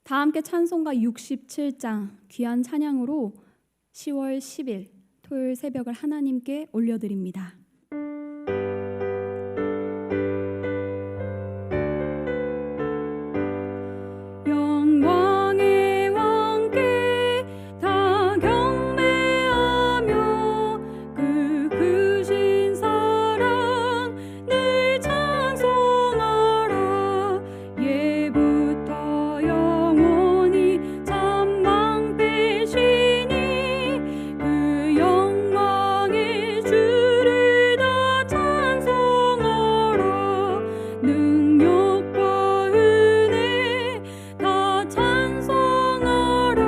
다 함께 찬송가 67장 귀한 찬양으로 10월 10일 토요일 새벽을 하나님께 올려드립니다. 영광의 왕께 다 경배하며 그 크신 사랑 늘 찬송하라. 예부터 영원히 전망되시니 그 영광의 주를 다 찬송하라. 능력과 은혜 다 찬송하라.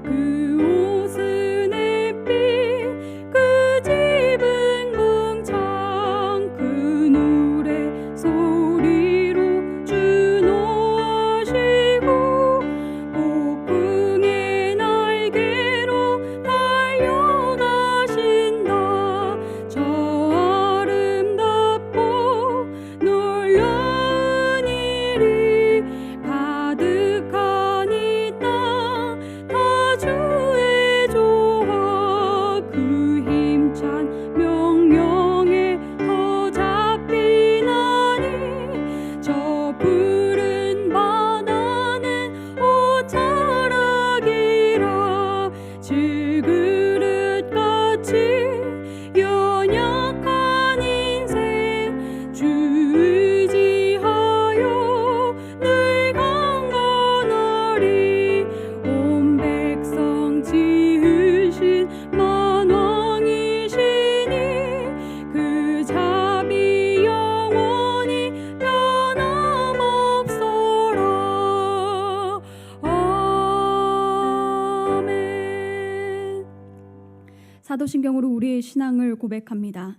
그 옷은 햇빛 그 집은 궁창 그 노래 소리로 주 노하시고 폭풍의 날개로 달려가신다. 저 아름답고 놀라운 일이 가득한 이 땅 다 주의 조화. 그 힘찬 명령에 더 잡히나니 저 푸른 바다는 옷자락이라. 질그릇같이 연약한 인생 주 의지하여 늘 강건하리. 온 백성 지으신 만왕이시니 그 자비 영원히 변함없어라. 아멘. 사도신경으로 우리의 신앙을 고백합니다.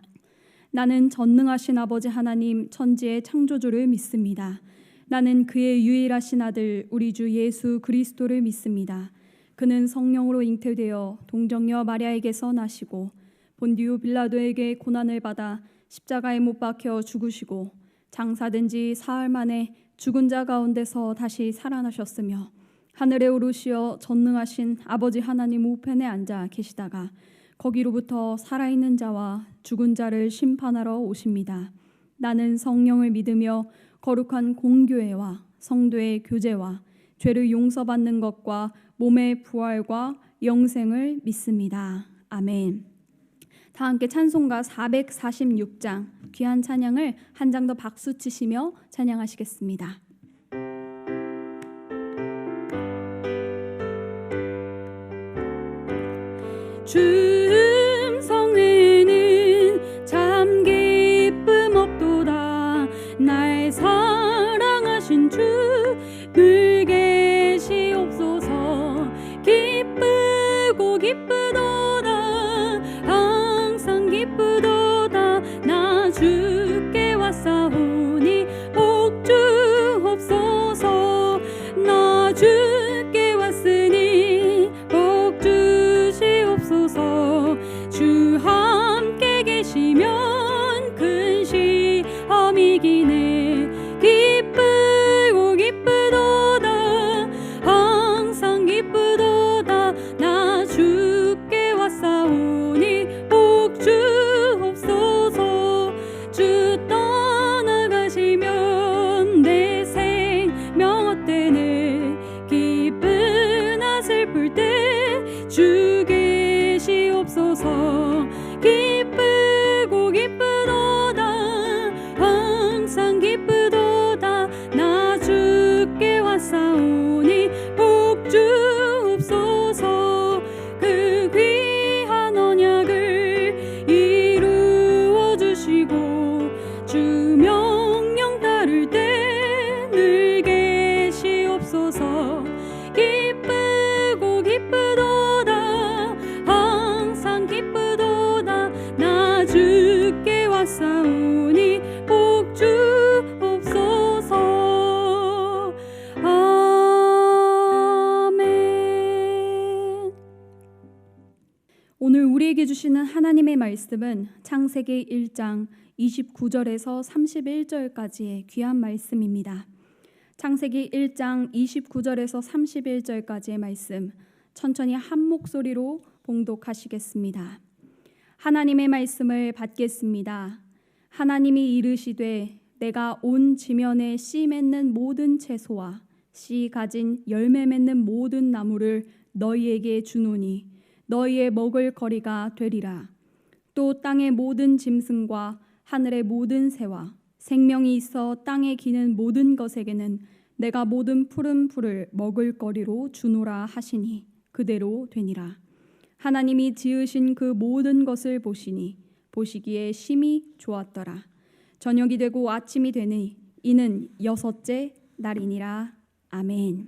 나는 전능하신 아버지 하나님 천지의 창조주를 믿습니다. 나는 그의 유일하신 아들 우리 주 예수 그리스도를 믿습니다. 그는 성령으로 잉태되어 동정녀 마리아에게서 나시고 본디오 빌라도에게 고난을 받아 십자가에 못 박혀 죽으시고 장사된 지 사흘 만에 죽은 자 가운데서 다시 살아나셨으며 하늘에 오르시어 전능하신 아버지 하나님 우편에 앉아 계시다가 거기로부터 살아있는 자와 죽은 자를 심판하러 오십니다. 나는 성령을 믿으며 거룩한 공교회와 성도의 교제와 죄를 용서받는 것과 몸의 부활과 영생을 믿습니다. 아멘. 다 함께 찬송가 446장 귀한 찬양을 한 장 더 박수 치시며 찬양하시겠습니다. 주 음성에는 참 기쁨 없도다. 날 사랑하신 주 늘 계시옵소서. 기쁘고 기쁘도다. 항상 기쁘도다. 나 주께 왔사오니 복 주옵소서. 나 주께 왔으니 복 주시옵소서. 주 함께 계시면 큰 시험 이기네. 기쁘고 기쁘도다. 항상 기쁘도다. 나 주께 왔사오니 복 주옵소서. 주 떠나가시면 내 생명 어때네. 기쁘나 슬플 때 주 계시옵소서. 기쁘고 기쁘도다. 항상 기쁘도다. 나 주께 왔사오니 복 주옵소서. 그 귀한 언약을 이루어 주시고 주 명령 따를 때 늘 계시옵소서. 기쁘고 기쁘도다. 항상 기쁘도다. 나 주께 왔사오니 복 주옵소서. 아멘. 오늘 우리에게 주시는 하나님의 말씀은 창세기 1장 29절에서 31절까지의 귀한 말씀입니다. 창세기 1장 29절에서 31절까지의 말씀 천천히 한 목소리로 봉독하시겠습니다. 하나님의 말씀을 받겠습니다. 하나님이 이르시되 내가 온 지면에 씨 맺는 모든 채소와 씨 가진 열매 맺는 모든 나무를 너희에게 주노니 너희의 먹을 거리가 되리라. 또 땅의 모든 짐승과 하늘의 모든 새와 생명이 있어 땅에 기는 모든 것에게는 내가 모든 푸른 풀을 먹을 거리로 주노라 하시니 그대로 되니라. 하나님이 지으신 그 모든 것을 보시니 보시기에 심히 좋았더라. 저녁이 되고 아침이 되니 이는 여섯째 날이니라. 아멘.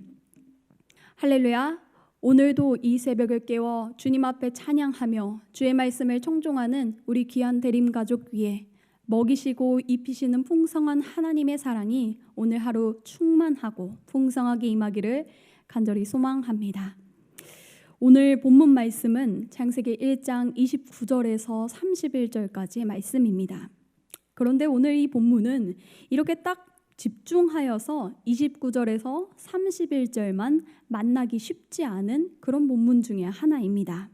할렐루야. 오늘도 이 새벽을 깨워 주님 앞에 찬양하며 주의 말씀을 청종하는 우리 귀한 대림 가족 위에 먹이시고 입히시는 풍성한 하나님의 사랑이 오늘 하루 충만하고 풍성하게 임하기를 간절히 소망합니다. 오늘 본문 말씀은 창세기 1장 29절에서 31절까지의 말씀입니다. 그런데 오늘 이 본문은 이렇게 딱 집중하여서 29절에서 31절만 만나기 쉽지 않은 그런 본문 중에 하나입니다.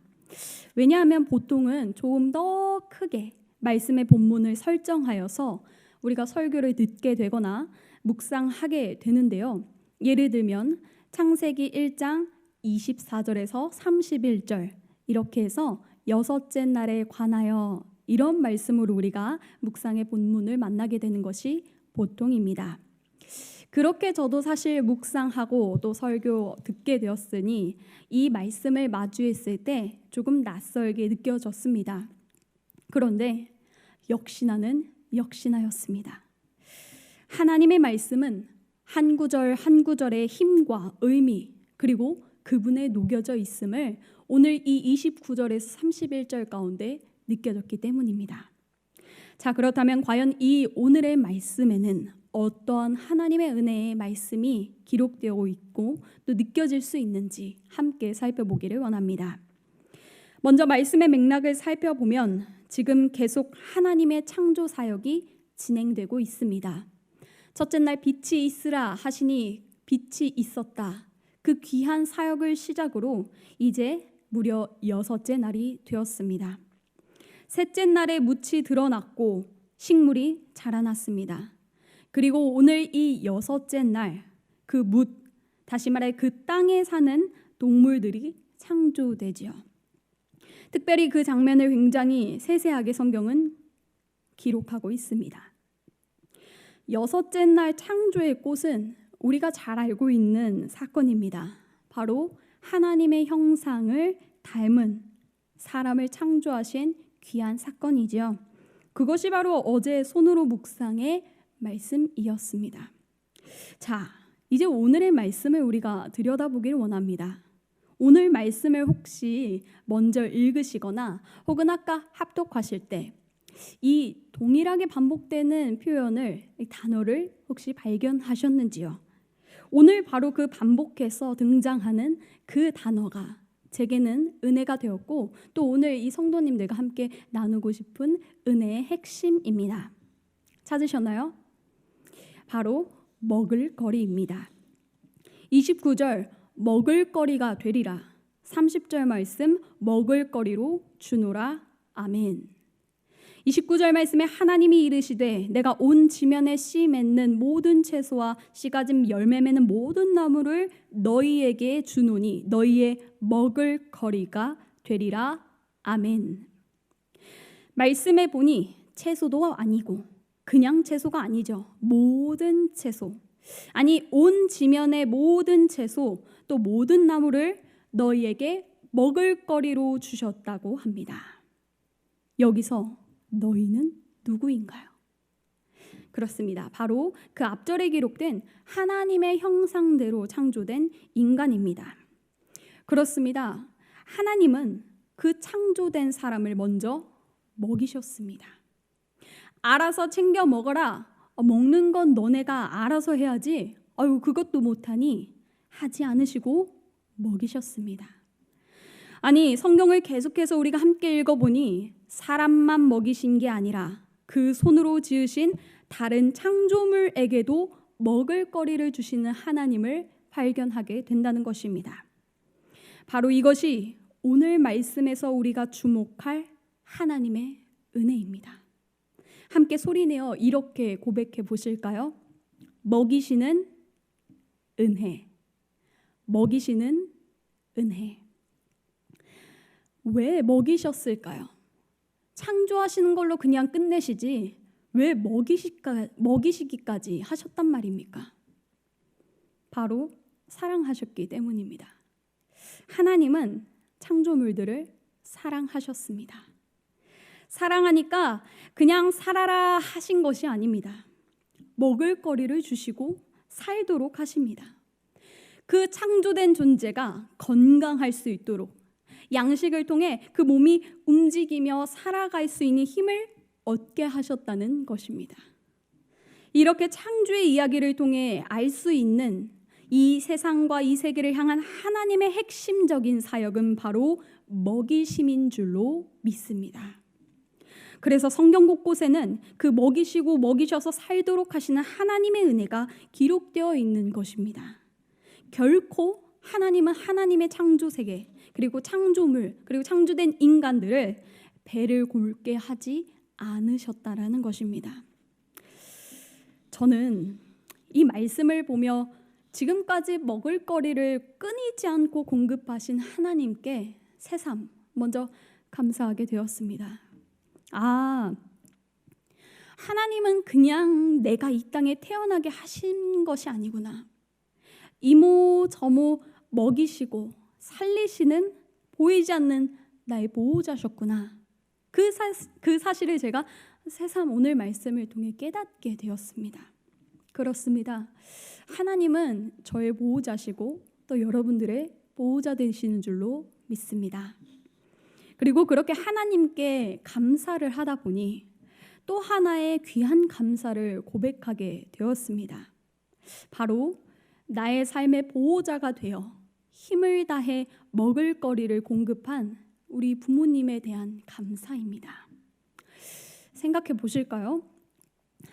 왜냐하면 보통은 조금 더 크게 말씀의 본문을 설정하여서 우리가 설교를 듣게 되거나 묵상하게 되는데요. 예를 들면 창세기 1장 24절에서 31절 이렇게 해서 여섯째 날에 관하여 이런 말씀으로 우리가 묵상의 본문을 만나게 되는 것이 보통입니다. 그렇게 저도 사실 묵상하고 또 설교 듣게 되었으니 이 말씀을 마주했을 때 조금 낯설게 느껴졌습니다. 그런데 역시나는 역시나였습니다. 하나님의 말씀은 한 구절 한 구절의 힘과 의미 그리고 그분의 녹여져 있음을 오늘 이 29절에서 31절 가운데 느껴졌기 때문입니다. 자, 그렇다면 과연 이 오늘의 말씀에는 어떠한 하나님의 은혜의 말씀이 기록되어 있고 또 느껴질 수 있는지 함께 살펴보기를 원합니다. 먼저 말씀의 맥락을 살펴보면 지금 계속 하나님의 창조 사역이 진행되고 있습니다. 첫째 날 빛이 있으라 하시니 빛이 있었다. 그 귀한 사역을 시작으로 이제 무려 여섯째 날이 되었습니다. 셋째 날에 묻이 드러났고 식물이 자라났습니다. 그리고 오늘 이 여섯째 날 그 묻, 다시 말해 그 땅에 사는 동물들이 창조되지요. 특별히 그 장면을 굉장히 세세하게 성경은 기록하고 있습니다. 여섯째 날 창조의 꽃은 우리가 잘 알고 있는 사건입니다. 바로 하나님의 형상을 닮은 사람을 창조하신 귀한 사건이지요. 그것이 바로 어제 손으로 묵상의 말씀이었습니다. 자, 이제 오늘의 말씀을 우리가 들여다보기를 원합니다. 오늘 말씀을 혹시 먼저 읽으시거나 혹은 아까 합독하실 때 이 동일하게 반복되는 표현을, 단어를 혹시 발견하셨는지요? 오늘 바로 그 반복해서 등장하는 그 단어가 제게는 은혜가 되었고 또 오늘 이 성도님들과 함께 나누고 싶은 은혜의 핵심입니다. 찾으셨나요? 바로 먹을거리입니다. 29절 먹을거리가 되리라. 30절 말씀 먹을거리로 주노라. 아멘. 29절 말씀에 하나님이 이르시되 내가 온 지면에 씨 맺는 모든 채소와 씨 가진 열매 맺는 모든 나무를 너희에게 주노니 너희의 먹을 거리가 되리라. 아멘. 말씀에 보니 채소도 아니고 그냥 채소가 아니죠. 모든 채소, 아니 온 지면의 모든 채소 또 모든 나무를 너희에게 먹을 거리로 주셨다고 합니다. 여기서 너희는 누구인가요? 그렇습니다. 바로 그 앞절에 기록된 하나님의 형상대로 창조된 인간입니다. 그렇습니다. 하나님은 그 창조된 사람을 먼저 먹이셨습니다. 알아서 챙겨 먹어라. 먹는 건 너네가 알아서 해야지. 그것도 못하니 하지 않으시고 먹이셨습니다. 아니, 성경을 계속해서 우리가 함께 읽어보니 사람만 먹이신 게 아니라 그 손으로 지으신 다른 창조물에게도 먹을거리를 주시는 하나님을 발견하게 된다는 것입니다. 바로 이것이 오늘 말씀에서 우리가 주목할 하나님의 은혜입니다. 함께 소리내어 이렇게 고백해 보실까요? 먹이시는 은혜, 먹이시는 은혜. 왜 먹이셨을까요? 창조하시는 걸로 그냥 끝내시지 왜 먹이시기까지 하셨단 말입니까? 바로 사랑하셨기 때문입니다. 하나님은 창조물들을 사랑하셨습니다. 사랑하니까 그냥 살아라 하신 것이 아닙니다. 먹을거리를 주시고 살도록 하십니다. 그 창조된 존재가 건강할 수 있도록 양식을 통해 그 몸이 움직이며 살아갈 수 있는 힘을 얻게 하셨다는 것입니다. 이렇게 창조의 이야기를 통해 알 수 있는 이 세상과 이 세계를 향한 하나님의 핵심적인 사역은 바로 먹이심인 줄로 믿습니다. 그래서 성경 곳곳에는 그 먹이시고 먹이셔서 살도록 하시는 하나님의 은혜가 기록되어 있는 것입니다. 결코 하나님은 하나님의 창조 세계 그리고 창조물 그리고 창조된 인간들을 배를 곪게 하지 않으셨다라는 것입니다. 저는 이 말씀을 보며 지금까지 먹을거리를 끊이지 않고 공급하신 하나님께 새삼 먼저 감사하게 되었습니다. 하나님은 그냥 내가 이 땅에 태어나게 하신 것이 아니구나. 이모 저모 먹이시고 살리시는 보이지 않는 나의 보호자셨구나. 그 사실을 제가 새삼 오늘 말씀을 통해 깨닫게 되었습니다. 그렇습니다. 하나님은 저의 보호자시고 또 여러분들의 보호자 되시는 줄로 믿습니다. 그리고 그렇게 하나님께 감사를 하다 보니 또 하나의 귀한 감사를 고백하게 되었습니다. 바로 나의 삶의 보호자가 되어 힘을 다해 먹을거리를 공급한 우리 부모님에 대한 감사입니다. 생각해 보실까요?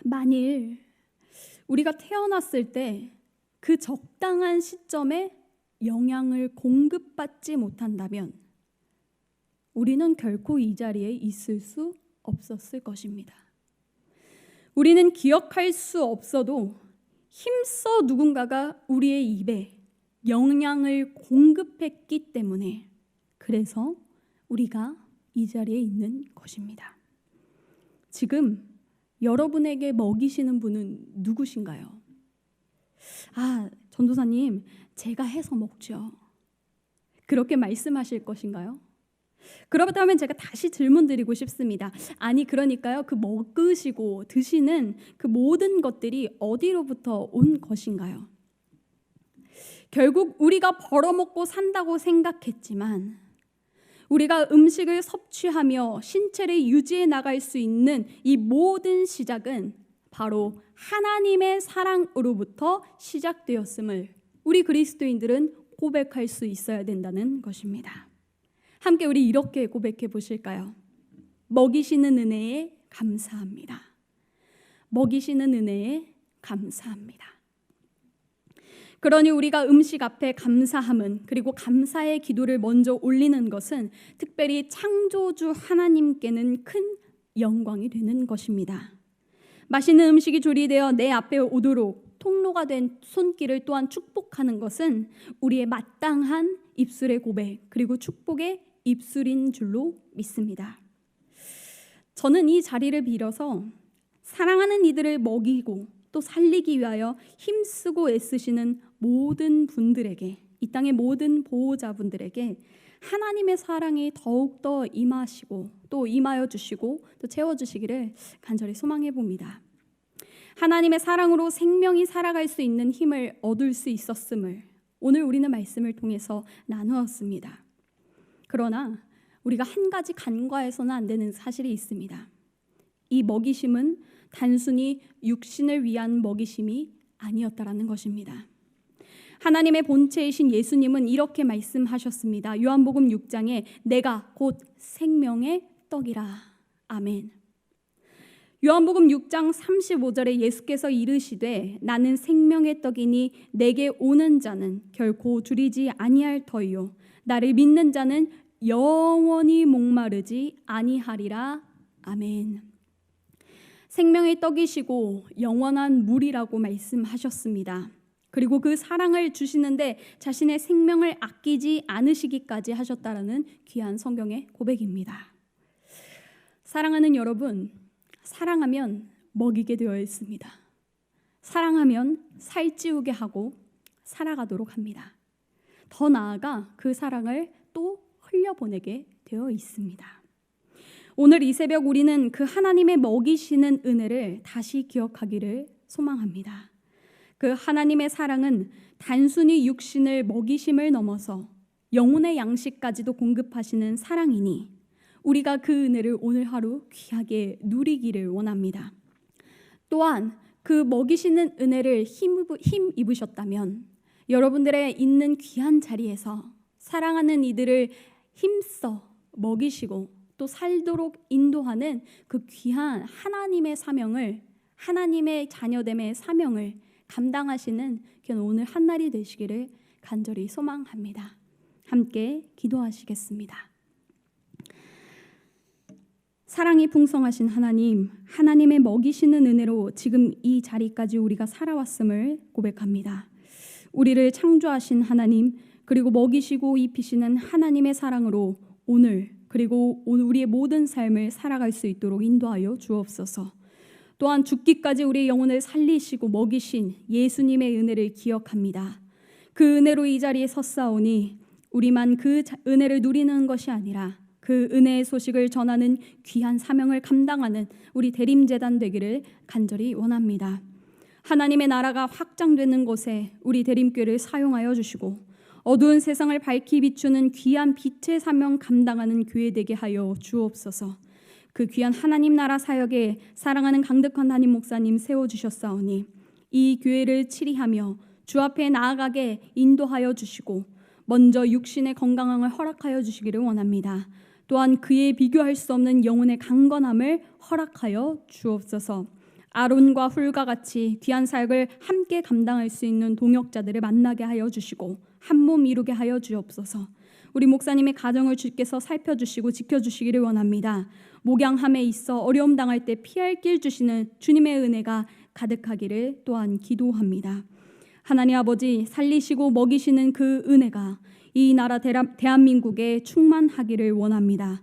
만일 우리가 태어났을 때 그 적당한 시점에 영양을 공급받지 못한다면 우리는 결코 이 자리에 있을 수 없었을 것입니다. 우리는 기억할 수 없어도 힘써 누군가가 우리의 입에 영양을 공급했기 때문에 그래서 우리가 이 자리에 있는 것입니다. 지금 여러분에게 먹이시는 분은 누구신가요? 전도사님, 제가 해서 먹죠. 그렇게 말씀하실 것인가요? 그렇다면 제가 다시 질문 드리고 싶습니다. 그러니까요, 그 먹으시고 드시는 그 모든 것들이 어디로부터 온 것인가요? 결국 우리가 벌어먹고 산다고 생각했지만 우리가 음식을 섭취하며 신체를 유지해 나갈 수 있는 이 모든 시작은 바로 하나님의 사랑으로부터 시작되었음을 우리 그리스도인들은 고백할 수 있어야 된다는 것입니다. 함께 우리 이렇게 고백해 보실까요? 먹이시는 은혜에 감사합니다. 먹이시는 은혜에 감사합니다. 그러니 우리가 음식 앞에 감사함은 그리고 감사의 기도를 먼저 올리는 것은 특별히 창조주 하나님께는 큰 영광이 되는 것입니다. 맛있는 음식이 조리되어 내 앞에 오도록 통로가 된 손길을 또한 축복하는 것은 우리의 마땅한 입술의 고백 그리고 축복의 입술인 줄로 믿습니다. 저는 이 자리를 빌어서 사랑하는 이들을 먹이고 또 살리기 위하여 힘쓰고 애쓰시는 모든 분들에게, 이 땅의 모든 보호자분들에게 하나님의 사랑이 더욱더 임하시고 또 임하여 주시고 또 채워주시기를 간절히 소망해 봅니다. 하나님의 사랑으로 생명이 살아갈 수 있는 힘을 얻을 수 있었음을 오늘 우리는 말씀을 통해서 나누었습니다. 그러나 우리가 한 가지 간과해서는 안 되는 사실이 있습니다. 이 먹이심은 단순히 육신을 위한 먹이심이 아니었다라는 것입니다. 하나님의 본체이신 예수님은 이렇게 말씀하셨습니다. 요한복음 6장에 내가 곧 생명의 떡이라. 아멘. 요한복음 6장 35절에 예수께서 이르시되 나는 생명의 떡이니 내게 오는 자는 결코 줄이지 아니할 터이요 나를 믿는 자는 영원히 목마르지 아니하리라. 아멘. 생명의 떡이시고 영원한 물이라고 말씀하셨습니다. 그리고 그 사랑을 주시는데 자신의 생명을 아끼지 않으시기까지 하셨다라는 귀한 성경의 고백입니다. 사랑하는 여러분, 사랑하면 먹이게 되어 있습니다. 사랑하면 살찌우게 하고 살아가도록 합니다. 더 나아가 그 사랑을 또 흘려보내게 되어 있습니다. 오늘 이 새벽 우리는 그 하나님의 먹이시는 은혜를 다시 기억하기를 소망합니다. 그 하나님의 사랑은 단순히 육신을 먹이심을 넘어서 영혼의 양식까지도 공급하시는 사랑이니 우리가 그 은혜를 오늘 하루 귀하게 누리기를 원합니다. 또한 그 먹이시는 은혜를 힘입으셨다면 여러분들의 있는 귀한 자리에서 사랑하는 이들을 힘써 먹이시고 또 살도록 인도하는 그 귀한 하나님의 사명을, 하나님의 자녀됨의 사명을 감당하시는 오늘 한날이 되시기를 간절히 소망합니다. 함께 기도하시겠습니다. 사랑이 풍성하신 하나님, 하나님의 먹이시는 은혜로 지금 이 자리까지 우리가 살아왔음을 고백합니다. 우리를 창조하신 하나님, 그리고 먹이시고 입히시는 하나님의 사랑으로 오늘 그리고 우리의 모든 삶을 살아갈 수 있도록 인도하여 주옵소서. 또한 죽기까지 우리의 영혼을 살리시고 먹이신 예수님의 은혜를 기억합니다. 그 은혜로 이 자리에 섰사오니 우리만 그 은혜를 누리는 것이 아니라 그 은혜의 소식을 전하는 귀한 사명을 감당하는 우리 대림제단 되기를 간절히 원합니다. 하나님의 나라가 확장되는 곳에 우리 대림교회를 사용하여 주시고 어두운 세상을 밝히 비추는 귀한 빛의 사명 감당하는 교회 되게 하여 주옵소서. 그 귀한 하나님 나라 사역에 사랑하는 강덕환 담임 목사님 세워주셨사오니 이 교회를 치리하며 주 앞에 나아가게 인도하여 주시고 먼저 육신의 건강함을 허락하여 주시기를 원합니다. 또한 그에 비교할 수 없는 영혼의 강건함을 허락하여 주옵소서. 아론과 훌과 같이 귀한 사역을 함께 감당할 수 있는 동역자들을 만나게 하여 주시고 한 몸 이루게 하여 주옵소서. 우리 목사님의 가정을 주께서 살펴주시고 지켜주시기를 원합니다. 목양함에 있어 어려움 당할 때 피할 길 주시는 주님의 은혜가 가득하기를 또한 기도합니다. 하나님 아버지, 살리시고 먹이시는 그 은혜가 이 나라 대한민국에 충만하기를 원합니다.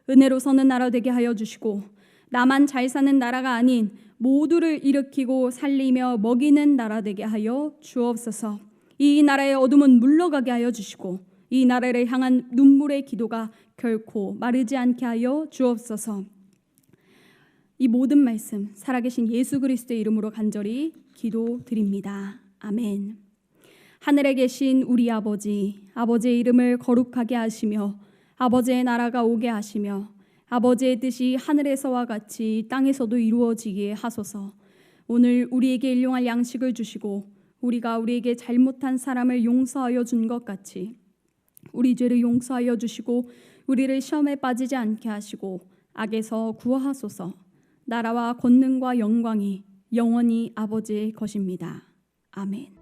은혜로 서는 나라 되게 하여 주시고 나만 잘 사는 나라가 아닌 모두를 일으키고 살리며 먹이는 나라 되게 하여 주옵소서. 이 나라의 어둠은 물러가게 하여 주시고 이 나라를 향한 눈물의 기도가 결코 마르지 않게 하여 주옵소서. 이 모든 말씀 살아계신 예수 그리스도의 이름으로 간절히 기도드립니다. 아멘. 하늘에 계신 우리 아버지, 아버지의 이름을 거룩하게 하시며 아버지의 나라가 오게 하시며 아버지의 뜻이 하늘에서와 같이 땅에서도 이루어지게 하소서. 오늘 우리에게 일용할 양식을 주시고 우리가 우리에게 잘못한 사람을 용서하여 준 것 같이 우리 죄를 용서하여 주시고 우리를 시험에 빠지지 않게 하시고 악에서 구하소서. 나라와 권능과 영광이 영원히 아버지의 것입니다. 아멘.